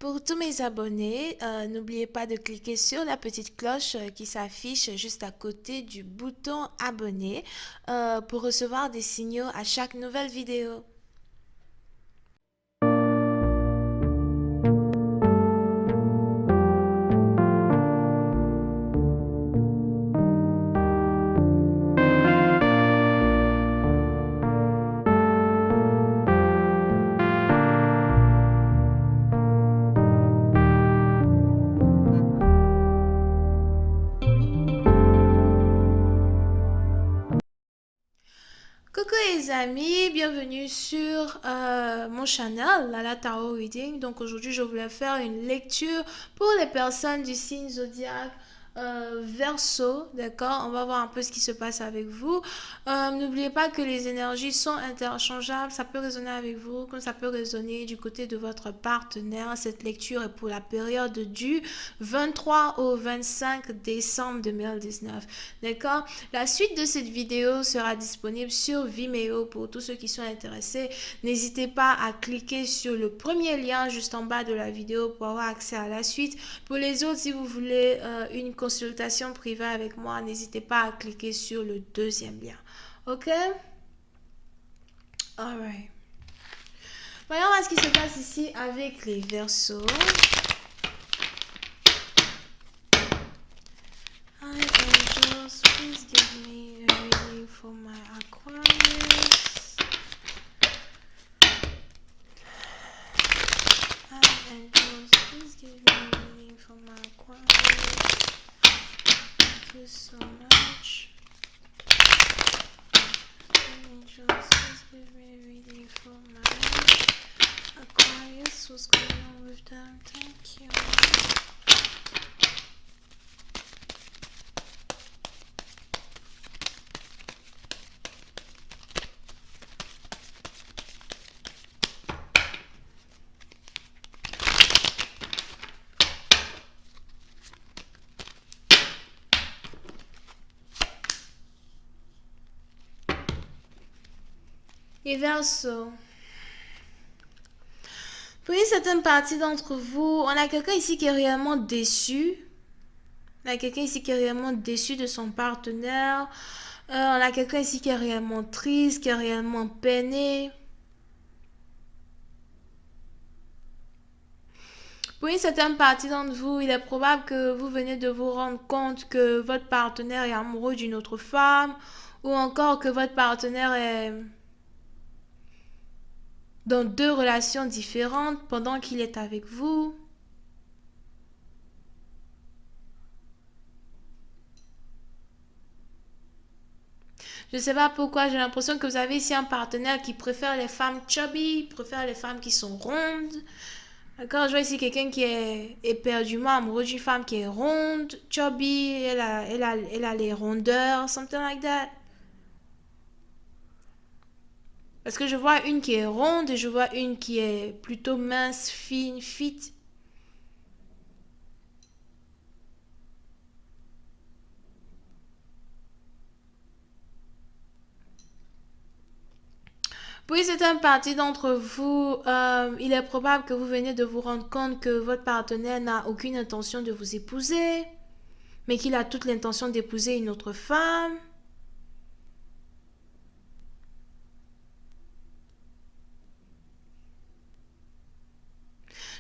Pour tous mes abonnés, n'oubliez pas de cliquer sur la petite cloche qui s'affiche juste à côté du bouton abonner pour recevoir des signaux à chaque nouvelle vidéo. Coucou les amis, bienvenue sur mon channel, Lala Tarot Reading. Donc aujourd'hui je voulais faire une lecture pour les personnes du signe zodiaque Verseau, d'accord. On va voir un peu ce qui se passe avec vous. N'oubliez pas que les énergies sont interchangeables, ça peut résonner avec vous comme ça peut résonner du côté de votre partenaire. Cette lecture est pour la période du 23 au 25 décembre 2019, d'accord. La suite de cette vidéo sera disponible sur Vimeo pour tous ceux qui sont intéressés. N'hésitez pas à cliquer sur le premier lien juste en bas de la vidéo pour avoir accès à la suite. Pour les autres, si vous voulez une consultation privée avec moi, n'hésitez pas à cliquer sur le deuxième lien. Ok? Alright. Voyons ce qui se passe ici avec les Verseaux. Hi angels, please give me a reading for my Aquarius. Hi angels, please give me a reading for my Aquarius. Thank you so much. Hi angels, please give me a reading for my Aquarius. What's going on with them? Thank you. Les Verseaux. Pour une certaine partie d'entre vous, on a quelqu'un ici qui est réellement déçu. On a quelqu'un ici qui est réellement déçu de son partenaire. On a quelqu'un ici qui est réellement triste, qui est réellement peiné. Pour une certaine partie d'entre vous, il est probable que vous venez de vous rendre compte que votre partenaire est amoureux d'une autre femme ou encore que votre partenaire est dans deux relations différentes pendant qu'il est avec vous. Je ne sais pas pourquoi, j'ai l'impression que vous avez ici un partenaire qui préfère les femmes chubby, préfère les femmes qui sont rondes. D'accord, je vois ici quelqu'un qui est éperdument amoureux d'une femme qui est ronde, chubby, elle a les rondeurs, something like that. Parce que je vois une qui est ronde et je vois une qui est plutôt mince, fine, fit. Pour une certaine partie d'entre vous, il est probable que vous venez de vous rendre compte que votre partenaire n'a aucune intention de vous épouser, mais qu'il a toute l'intention d'épouser une autre femme.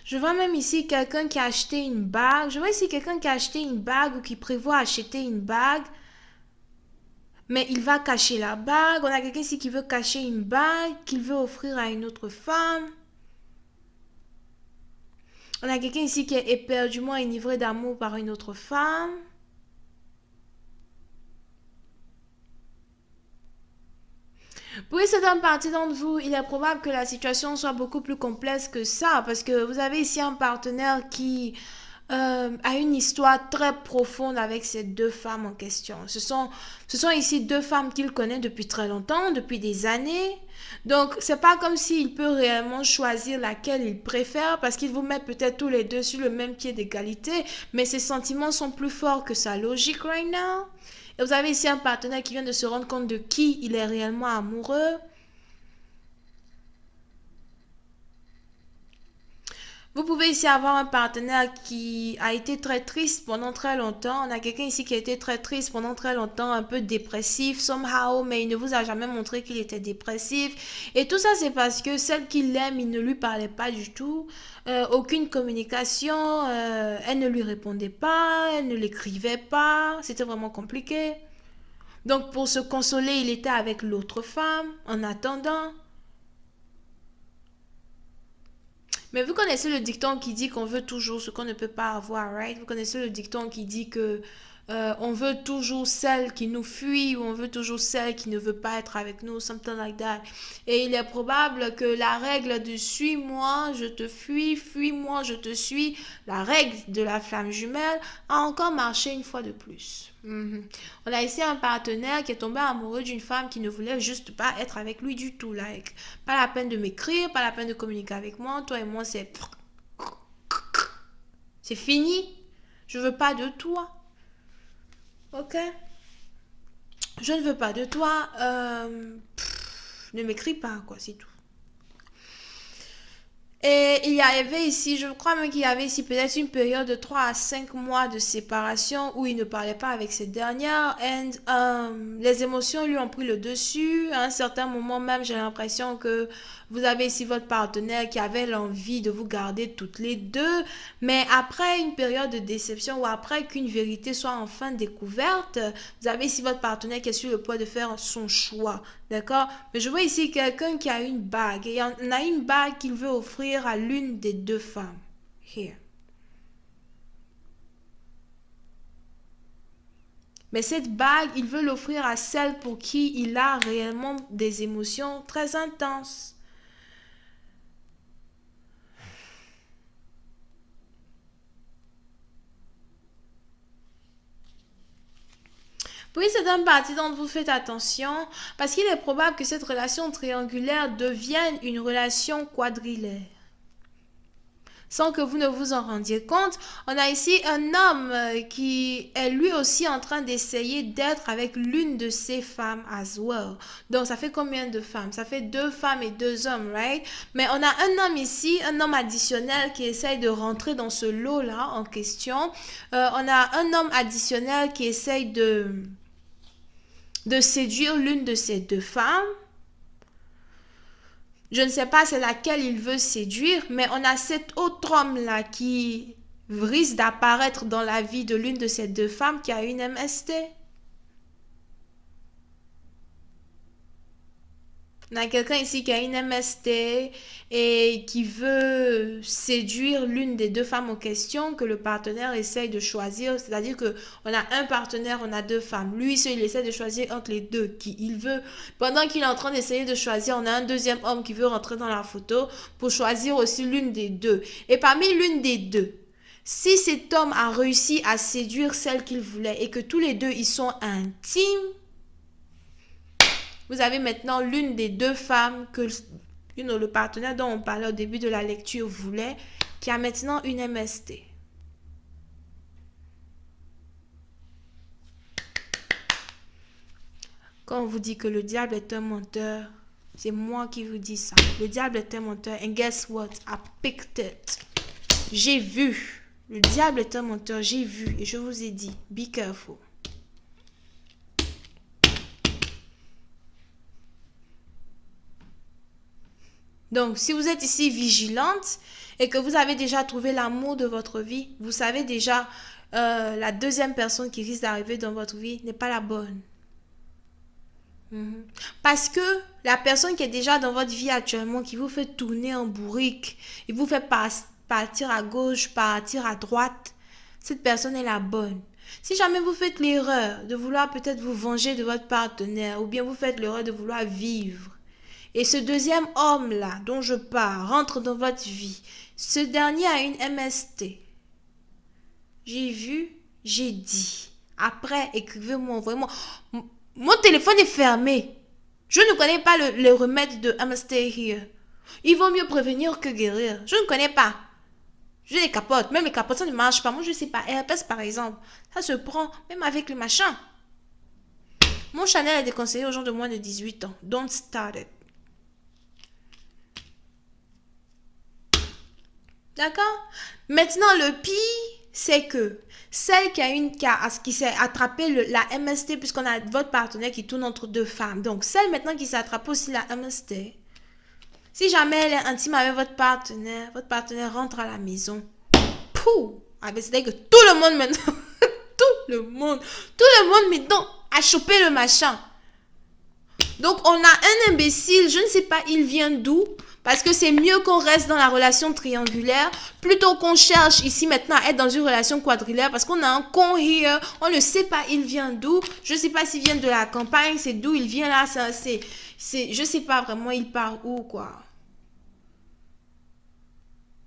Je vois même ici quelqu'un qui a acheté une bague. Je vois ici quelqu'un qui a acheté une bague ou qui prévoit acheter une bague. Mais il va cacher la bague. On a quelqu'un ici qui veut cacher une bague qu'il veut offrir à une autre femme. On a quelqu'un ici qui est éperdument enivré d'amour par une autre femme. Pour une certaine partie d'entre vous, il est probable que la situation soit beaucoup plus complexe que ça, parce que vous avez ici un partenaire qui a une histoire très profonde avec ces deux femmes en question. Ce sont ici deux femmes qu'il connaît depuis très longtemps, depuis des années. Donc, c'est pas comme s'il peut réellement choisir laquelle il préfère, parce qu'il vous met peut-être tous les deux sur le même pied d'égalité, mais ses sentiments sont plus forts que sa logique right now. Et vous avez ici un partenaire qui vient de se rendre compte de qui il est réellement amoureux. Vous pouvez ici avoir un partenaire qui a été très triste pendant très longtemps. On a quelqu'un ici qui a été très triste pendant très longtemps, un peu dépressif, somehow, mais il ne vous a jamais montré qu'il était dépressif. Et tout ça, c'est parce que celle qu'il aime, il ne lui parlait pas du tout. Aucune communication, elle ne lui répondait pas, elle ne l'écrivait pas. C'était vraiment compliqué. Donc, pour se consoler, il était avec l'autre femme en attendant. Mais vous connaissez le dicton qui dit qu'on veut toujours ce qu'on ne peut pas avoir, right? Vous connaissez le dicton qui dit que on veut toujours celle qui nous fuit ou on veut toujours celle qui ne veut pas être avec nous, something like that. Et il est probable que la règle de suis-moi, je te fuis, fuis-moi, je te suis, la règle de la flamme jumelle a encore marché une fois de plus. On a ici un partenaire qui est tombé amoureux d'une femme qui ne voulait juste pas être avec lui du tout. Like, pas la peine de m'écrire, pas la peine de communiquer avec moi. Toi et moi, c'est fini. Je veux pas de toi. Ok? Je ne veux pas de toi. Ne m'écris pas, quoi, c'est tout. Et il y avait ici, je crois même qu'il y avait ici peut-être une période de 3 à 5 mois de séparation où il ne parlait pas avec cette dernière. Et les émotions lui ont pris le dessus. À un certain moment même, j'ai l'impression que vous avez ici votre partenaire qui avait l'envie de vous garder toutes les deux. Mais après une période de déception ou après qu'une vérité soit enfin découverte, vous avez ici votre partenaire qui est sur le point de faire son choix. D'accord? Mais je vois ici quelqu'un qui a une bague. Et on a une bague qu'il veut offrir à l'une des deux femmes. Here. Mais cette bague, il veut l'offrir à celle pour qui il a réellement des émotions très intenses. Puis c'est une partie dont vous faites attention parce qu'il est probable que cette relation triangulaire devienne une relation quadrilaire. Sans que vous ne vous en rendiez compte, on a ici un homme qui est lui aussi en train d'essayer d'être avec l'une de ces femmes as well. Donc ça fait combien de femmes? Ça fait 2 femmes et 2 hommes, right? Mais on a un homme ici, un homme additionnel qui essaye de rentrer dans ce lot-là en question. On a un homme additionnel qui essaye de séduire l'une de ces 2 femmes. Je ne sais pas c'est laquelle il veut séduire, mais on a cet autre homme-là qui risque d'apparaître dans la vie de l'une de ces 2 femmes qui a une MST. On a quelqu'un ici qui a une MST et qui veut séduire l'une des 2 femmes en question que le partenaire essaye de choisir. C'est-à-dire qu'on a un partenaire, on a 2 femmes. Lui, il essaie de choisir entre les deux qui il veut. Pendant qu'il est en train d'essayer de choisir, on a un deuxième homme qui veut rentrer dans la photo pour choisir aussi l'une des deux. Et parmi l'une des deux, si cet homme a réussi à séduire celle qu'il voulait et que tous les deux ils sont intimes, vous avez maintenant l'une des 2 femmes que le partenaire dont on parlait au début de la lecture voulait, qui a maintenant une MST. Quand on vous dit que le diable est un menteur, c'est moi qui vous dis ça. Le diable est un menteur. And guess what? I picked it. J'ai vu. Le diable est un menteur. J'ai vu. Et je vous ai dit, be careful. Donc, si vous êtes ici vigilante et que vous avez déjà trouvé l'amour de votre vie, vous savez déjà la deuxième personne qui risque d'arriver dans votre vie n'est pas la bonne. Parce que la personne qui est déjà dans votre vie actuellement, qui vous fait tourner en bourrique, il vous fait partir à gauche, partir à droite, cette personne est la bonne. Si jamais vous faites l'erreur de vouloir peut-être vous venger de votre partenaire ou bien vous faites l'erreur de vouloir vivre, et ce deuxième homme-là dont je parle rentre dans votre vie, ce dernier a une MST. J'ai vu, j'ai dit. Après, écrivez-moi, envoyez-moi. Mon téléphone est fermé. Je ne connais pas le remède de MST here. Il vaut mieux prévenir que guérir. Je ne connais pas. Je les capote. Même les capotes, ça ne marche pas. Moi, je ne sais pas. Herpès, par exemple. Ça se prend même avec le machin. Mon Chanel est déconseillé aux gens de moins de 18 ans. Don't start it. D'accord? Maintenant, le pire, c'est que celle qui s'est attrapée la MST, puisqu'on a votre partenaire qui tourne entre deux femmes. Donc, celle maintenant qui s'est attrapée aussi la MST, si jamais elle est intime avec votre partenaire rentre à la maison. Pouh! C'est-à-dire que tout le monde maintenant, tout le monde maintenant a chopé le machin. Donc, on a un imbécile, je ne sais pas, il vient d'où. Parce que c'est mieux qu'on reste dans la relation triangulaire plutôt qu'on cherche ici maintenant à être dans une relation quadrilaire parce qu'on a un con here, on ne sait pas il vient d'où. Je ne sais pas s'il vient de la campagne, c'est d'où il vient là, je ne sais pas vraiment il part où quoi.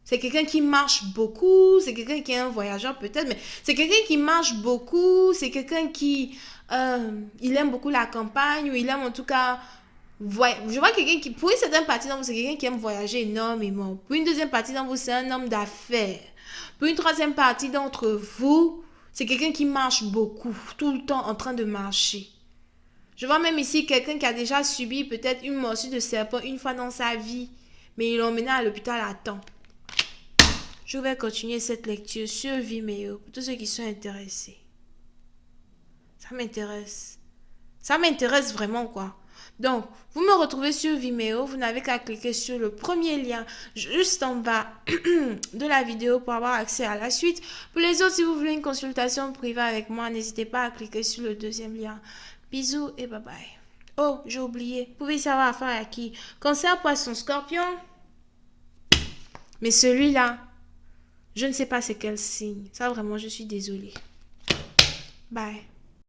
C'est quelqu'un qui marche beaucoup, c'est quelqu'un qui est un voyageur peut-être, mais c'est quelqu'un qui marche beaucoup, c'est quelqu'un qui il aime beaucoup la campagne ou il aime en tout cas... Je vois quelqu'un qui, pour une certaine partie d'entre vous, c'est quelqu'un qui aime voyager énormément. Pour une deuxième partie d'entre vous, c'est un homme d'affaires. Pour une troisième partie d'entre vous, c'est quelqu'un qui marche beaucoup, tout le temps en train de marcher. Je vois même ici quelqu'un qui a déjà subi peut-être une morsure de serpent une fois dans sa vie, mais il l'a emmené à l'hôpital à temps. Je vais continuer cette lecture sur Vimeo pour tous ceux qui sont intéressés. Ça m'intéresse. Ça m'intéresse vraiment quoi. Donc, vous me retrouvez sur Vimeo, vous n'avez qu'à cliquer sur le premier lien juste en bas de la vidéo pour avoir accès à la suite. Pour les autres, si vous voulez une consultation privée avec moi, n'hésitez pas à cliquer sur le deuxième lien. Bisous et bye bye. Oh, j'ai oublié, vous pouvez savoir affaire à qui? Cancer, Poisson, Scorpion. Mais celui-là, je ne sais pas c'est quel signe. Ça vraiment, je suis désolée. Bye.